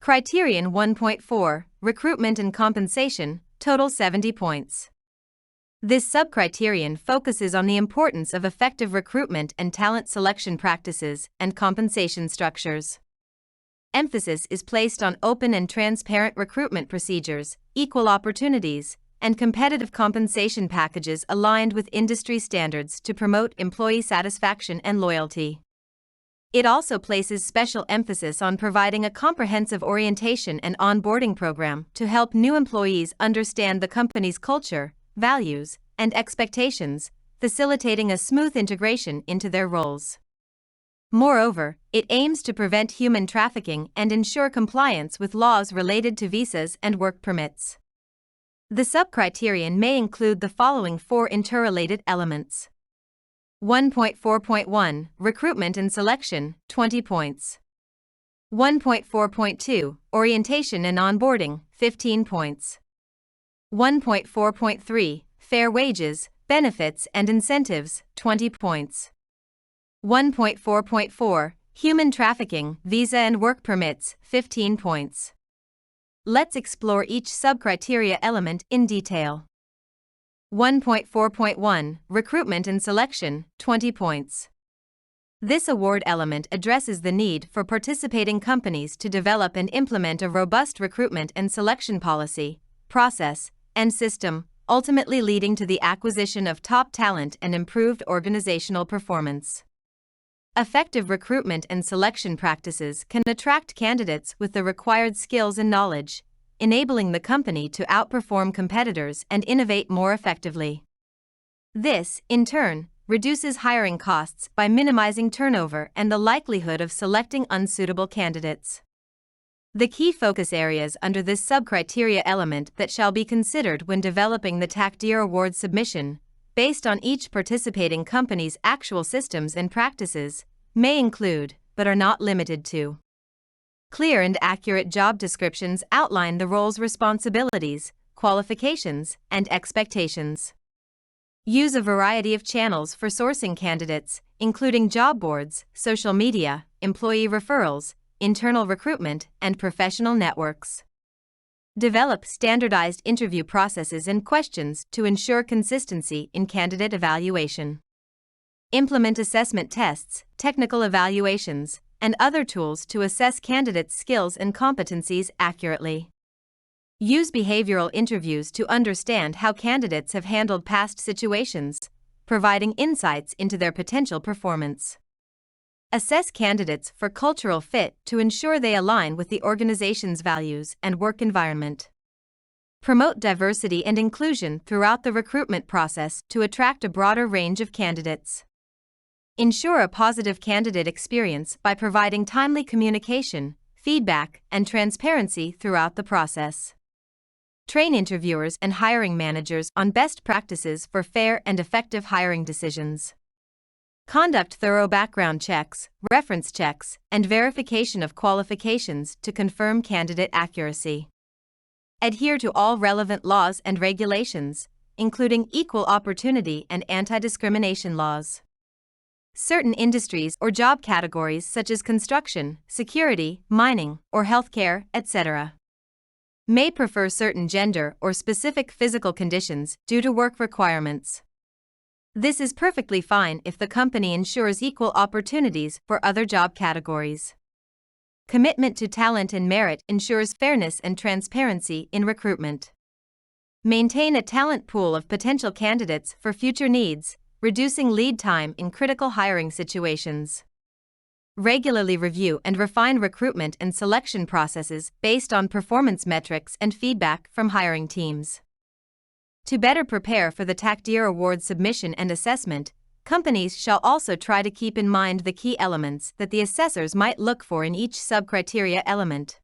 Criterion 1.4, Recruitment and Compensation, total 70 points. This subcriterion focuses on the importance of effective recruitment and talent selection practices and compensation structures. Emphasis is placed on open and transparent recruitment procedures, equal opportunities, and competitive compensation packages aligned with industry standards to promote employee satisfaction and loyalty. It also places special emphasis on providing a comprehensive orientation and onboarding program to help new employees understand the company's culture, values, and expectations, facilitating a smooth integration into their roles. Moreover, it aims to prevent human trafficking and ensure compliance with laws related to visas and work permits. The subcriterion may include the following 4 interrelated elements. 1.4.1 Recruitment and Selection, 20 points. 1.4.2 Orientation and Onboarding, 15 points. 1.4.3 Fair Wages, Benefits and Incentives, 20 points. 1.4.4 Human Trafficking, Visa and Work Permits, 15 points. Let's explore each subcriteria element in detail. 1.4.1 Recruitment and Selection, 20 points. This award element addresses the need for participating companies to develop and implement a robust recruitment and selection policy, process, and system, ultimately leading to the acquisition of top talent and improved organizational performance. Effective recruitment and selection practices can attract candidates with the required skills and knowledge, enabling the company to outperform competitors and innovate more effectively. This, in turn, reduces hiring costs by minimizing turnover and the likelihood of selecting unsuitable candidates. The key focus areas under this subcriteria element that shall be considered when developing the Taqdeer award submission, based on each participating company's actual systems and practices, may include, but are not limited to: clear and accurate job descriptions outline the role's responsibilities, qualifications, and expectations. Use a variety of channels for sourcing candidates, including job boards, social media, employee referrals, internal recruitment, and professional networks. Develop standardized interview processes and questions to ensure consistency in candidate evaluation. Implement assessment tests, technical evaluations, and other tools to assess candidates' skills and competencies accurately. Use behavioral interviews to understand how candidates have handled past situations, providing insights into their potential performance. Assess candidates for cultural fit to ensure they align with the organization's values and work environment. Promote diversity and inclusion throughout the recruitment process to attract a broader range of candidates. Ensure a positive candidate experience by providing timely communication, feedback, and transparency throughout the process. Train interviewers and hiring managers on best practices for fair and effective hiring decisions. Conduct thorough background checks, reference checks, and verification of qualifications to confirm candidate accuracy. Adhere to all relevant laws and regulations, including equal opportunity and anti-discrimination laws. Certain industries or job categories such as construction, security, mining, or healthcare, etc., may prefer certain gender or specific physical conditions due to work requirements. This is perfectly fine if the company ensures equal opportunities for other job categories. Commitment to talent and merit ensures fairness and transparency in recruitment. Maintain a talent pool of potential candidates for future needs, reducing lead time in critical hiring situations. Regularly review and refine recruitment and selection processes based on performance metrics and feedback from hiring teams. To better prepare for the Taqdeer award submission and assessment, companies shall also try to keep in mind the key elements that the assessors might look for in each subcriteria element.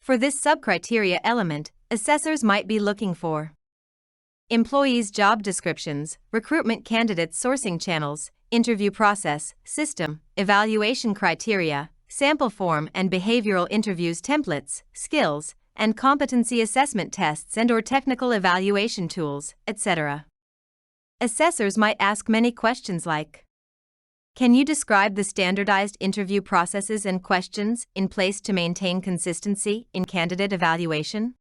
For this subcriteria element, assessors might be looking for employees' job descriptions, recruitment candidates' sourcing channels, interview process, system, evaluation criteria, sample form and behavioral interviews templates, skills, and competency assessment tests and/or technical evaluation tools, etc. Assessors might ask many questions like: Can you describe the standardized interview processes and questions in place to maintain consistency in candidate evaluation?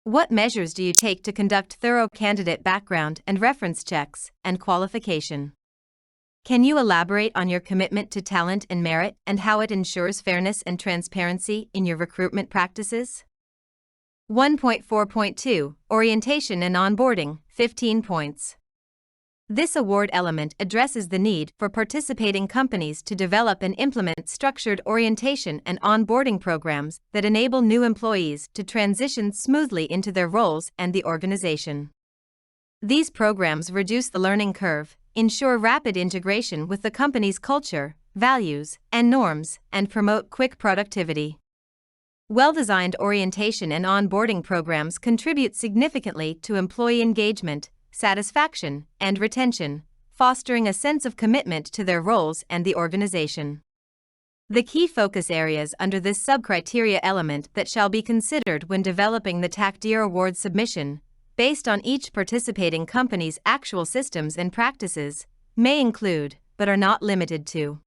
What measures do you take to conduct thorough candidate background and reference checks and qualification? Can you elaborate on your commitment to talent and merit and how it ensures fairness and transparency in your recruitment practices? 1.4.2 Orientation and Onboarding, 15 points. This award element addresses the need for participating companies to develop and implement structured orientation and onboarding programs that enable new employees to transition smoothly into their roles and the organization. These programs reduce the learning curve, ensure rapid integration with the company's culture, values, and norms, and promote quick productivity. Well-designed orientation and onboarding programs contribute significantly to employee engagement, satisfaction, and retention, fostering a sense of commitment to their roles and the organization. The key focus areas under this sub-criteria element that shall be considered when developing the Taqdeer Award submission, based on each participating company's actual systems and practices, may include, but are not limited to: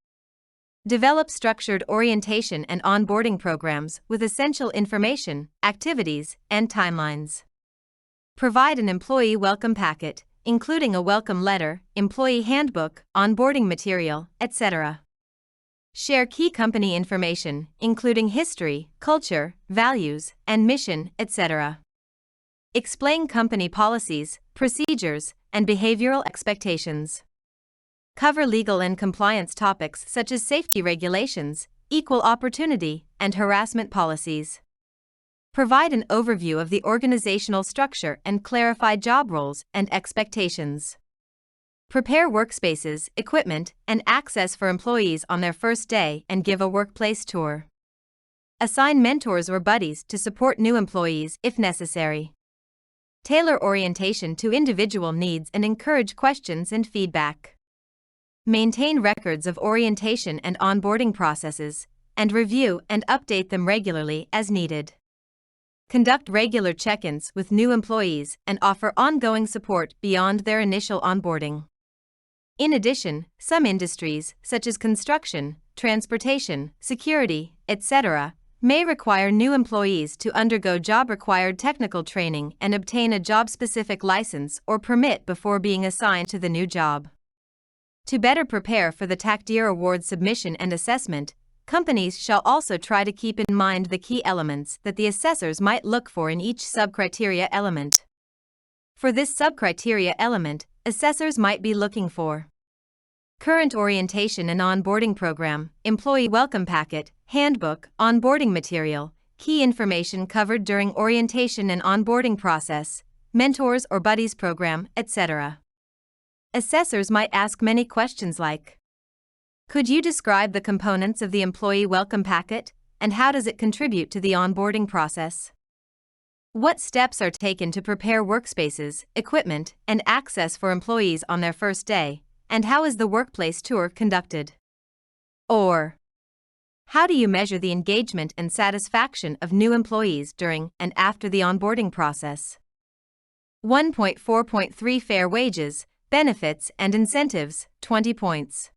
develop structured orientation and onboarding programs with essential information, activities, and timelines. Provide an employee welcome packet, including a welcome letter, employee handbook, onboarding material, etc. Share key company information, including history, culture, values, and mission, etc. Explain company policies, procedures, and behavioral expectations. Cover legal and compliance topics such as safety regulations, equal opportunity, and harassment policies. Provide an overview of the organizational structure and clarify job roles and expectations. Prepare workspaces, equipment, and access for employees on their first day and give a workplace tour. Assign mentors or buddies to support new employees if necessary. Tailor orientation to individual needs and encourage questions and feedback. Maintain records of orientation and onboarding processes, and review and update them regularly as needed. Conduct regular check-ins with new employees and offer ongoing support beyond their initial onboarding. In addition, some industries, such as construction, transportation, security, etc., may require new employees to undergo job-required technical training and obtain a job-specific license or permit before being assigned to the new job. To better prepare for the Taqdeer Award submission and assessment, companies shall also try to keep in mind the key elements that the assessors might look for in each sub-criteria element. For this sub-criteria element, assessors might be looking for: current orientation and onboarding program, employee welcome packet, handbook, onboarding material, key information covered during orientation and onboarding process, mentors or buddies program, etc. Assessors might ask many questions like: could you describe the components of the employee welcome packet, and how does it contribute to the onboarding process? What steps are taken to prepare workspaces, equipment, and access for employees on their first day, and how is the workplace tour conducted? Or, how do you measure the engagement and satisfaction of new employees during and after the onboarding process? 1.4.3 Fair wages, benefits, and incentives, 20 points.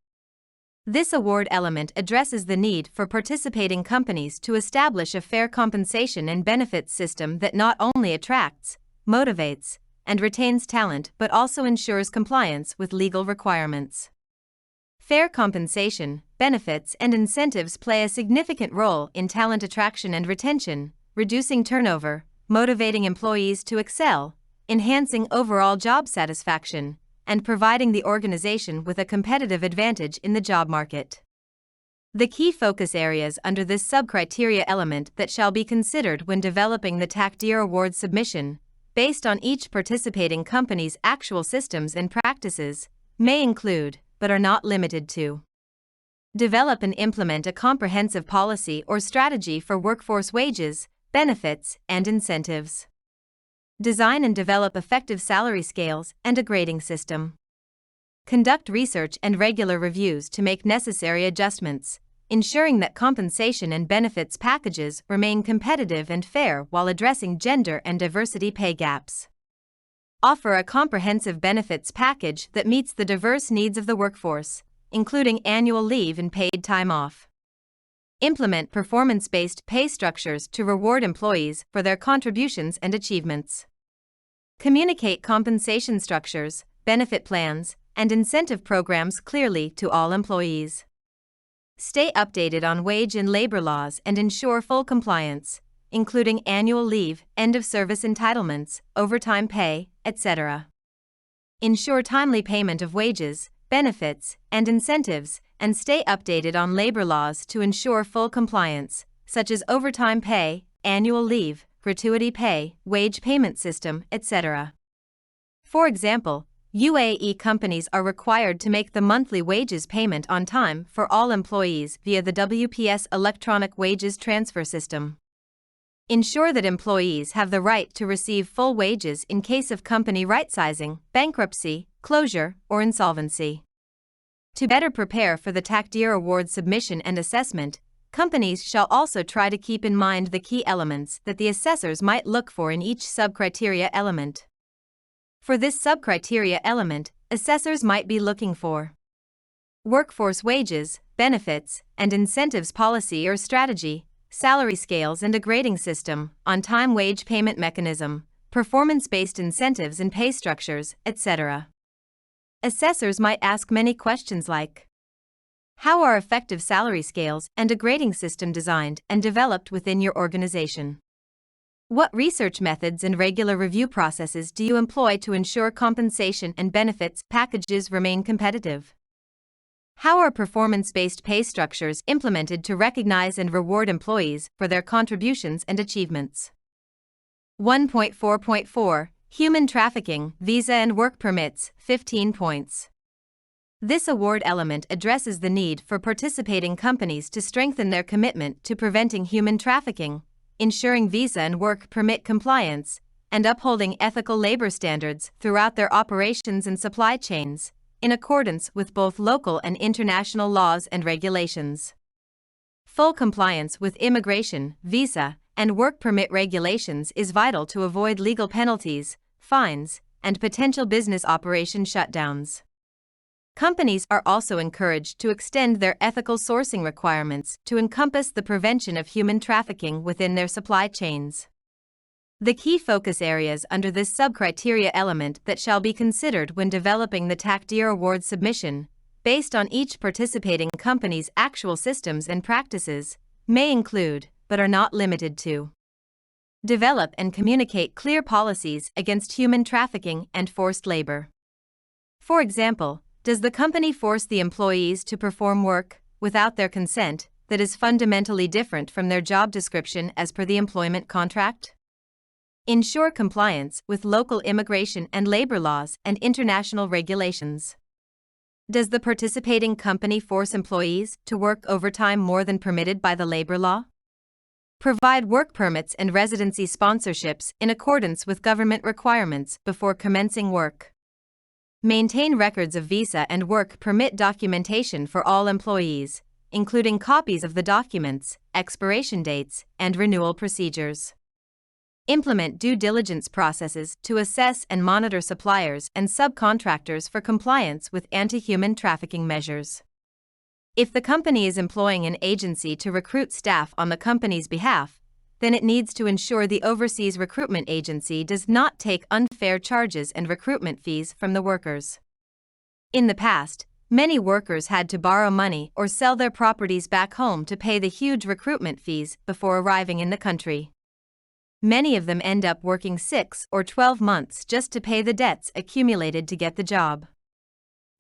This award element addresses the need for participating companies to establish a fair compensation and benefits system that not only attracts, motivates, and retains talent but also ensures compliance with legal requirements. Fair compensation, benefits, and incentives play a significant role in talent attraction and retention, reducing turnover, motivating employees to excel, enhancing overall job satisfaction, and providing the organization with a competitive advantage in the job market. The key focus areas under this sub-criteria element that shall be considered when developing the Taqdeer Award submission, based on each participating company's actual systems and practices, may include, but are not limited to: develop and implement a comprehensive policy or strategy for workforce wages, benefits, and incentives. Design and develop effective salary scales and a grading system. Conduct research and regular reviews to make necessary adjustments, ensuring that compensation and benefits packages remain competitive and fair while addressing gender and diversity pay gaps. Offer a comprehensive benefits package that meets the diverse needs of the workforce, including annual leave and paid time off. Implement performance-based pay structures to reward employees for their contributions and achievements. Communicate compensation structures, benefit plans, and incentive programs clearly to all employees. Stay updated on wage and labor laws and ensure full compliance, including annual leave, end-of-service entitlements, overtime pay, etc. Ensure timely payment of wages, benefits, and incentives, and stay updated on labor laws to ensure full compliance, such as overtime pay, annual leave, gratuity pay, wage payment system, etc. For example, UAE companies are required to make the monthly wages payment on time for all employees via the WPS electronic wages transfer system. Ensure that employees have the right to receive full wages in case of company rightsizing, bankruptcy, closure, or insolvency. To better prepare for the Taqdeer Award submission and assessment, companies shall also try to keep in mind the key elements that the assessors might look for in each subcriteria element. For this subcriteria element, assessors might be looking for workforce wages, benefits, and incentives policy or strategy, salary scales and a grading system, on-time wage payment mechanism, performance-based incentives and pay structures, etc. Assessors might ask many questions like: how are effective salary scales and a grading system designed and developed within your organization? What research methods and regular review processes do you employ to ensure compensation and benefits packages remain competitive? How are performance-based pay structures implemented to recognize and reward employees for their contributions and achievements? 1.4.4 Human Trafficking, Visa and Work Permits, 15 points. This award element addresses the need for participating companies to strengthen their commitment to preventing human trafficking, ensuring visa and work permit compliance, and upholding ethical labor standards throughout their operations and supply chains, in accordance with both local and international laws and regulations. Full compliance with immigration, visa, and work permit regulations is vital to avoid legal penalties, fines, and potential business operation shutdowns. Companies are also encouraged to extend their ethical sourcing requirements to encompass the prevention of human trafficking within their supply chains. The key focus areas under this subcriteria element that shall be considered when developing the Taqdeer Award submission, based on each participating company's actual systems and practices, may include, but are not limited to: develop and communicate clear policies against human trafficking and forced labor. For example, does the company force the employees to perform work, without their consent, that is fundamentally different from their job description as per the employment contract? Ensure compliance with local immigration and labor laws and international regulations. Does the participating company force employees to work overtime more than permitted by the labor law? Provide work permits and residency sponsorships in accordance with government requirements before commencing work. Maintain records of visa and work permit documentation for all employees, including copies of the documents, expiration dates, and renewal procedures. Implement due diligence processes to assess and monitor suppliers and subcontractors for compliance with anti-human trafficking measures. If the company is employing an agency to recruit staff on the company's behalf, then it needs to ensure the overseas recruitment agency does not take unfair charges and recruitment fees from the workers. In the past, many workers had to borrow money or sell their properties back home to pay the huge recruitment fees before arriving in the country. Many of them end up working 6 or 12 months just to pay the debts accumulated to get the job.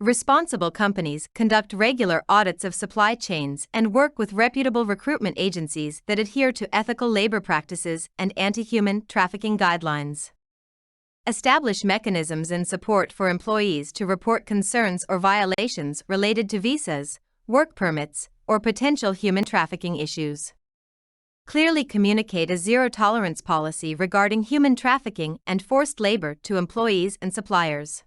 Responsible companies conduct regular audits of supply chains and work with reputable recruitment agencies that adhere to ethical labor practices and anti-human trafficking guidelines. Establish mechanisms and support for employees to report concerns or violations related to visas, work permits, or potential human trafficking issues. Clearly communicate a zero-tolerance policy regarding human trafficking and forced labor to employees and suppliers.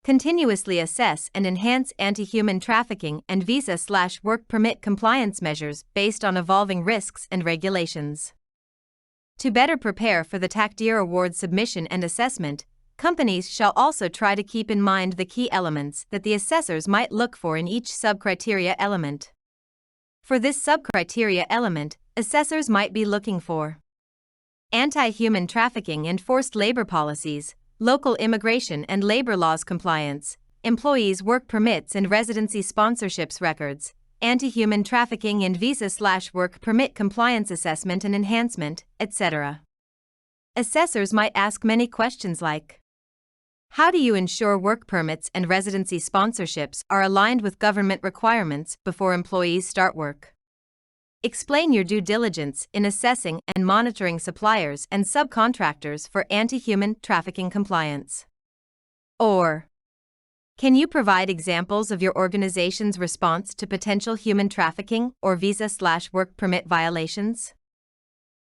Continuously assess and enhance anti-human trafficking and visa/work permit compliance measures based on evolving risks and regulations. To better prepare for the Taqdeer Award submission and assessment, Companies shall also try to keep in mind the key elements that the assessors might look for in each subcriteria element. For this subcriteria element, assessors might be looking for anti-human trafficking and forced labor policies, local immigration and labor laws compliance, employees' work permits and residency sponsorships records, anti-human trafficking and visa/work permit compliance assessment and enhancement, etc. Assessors might ask many questions like: how do you ensure work permits and residency sponsorships are aligned with government requirements before employees start work? Explain your due diligence in assessing and monitoring suppliers and subcontractors for anti-human trafficking compliance. Or, can you provide examples of your organization's response to potential human trafficking or visa/work permit violations?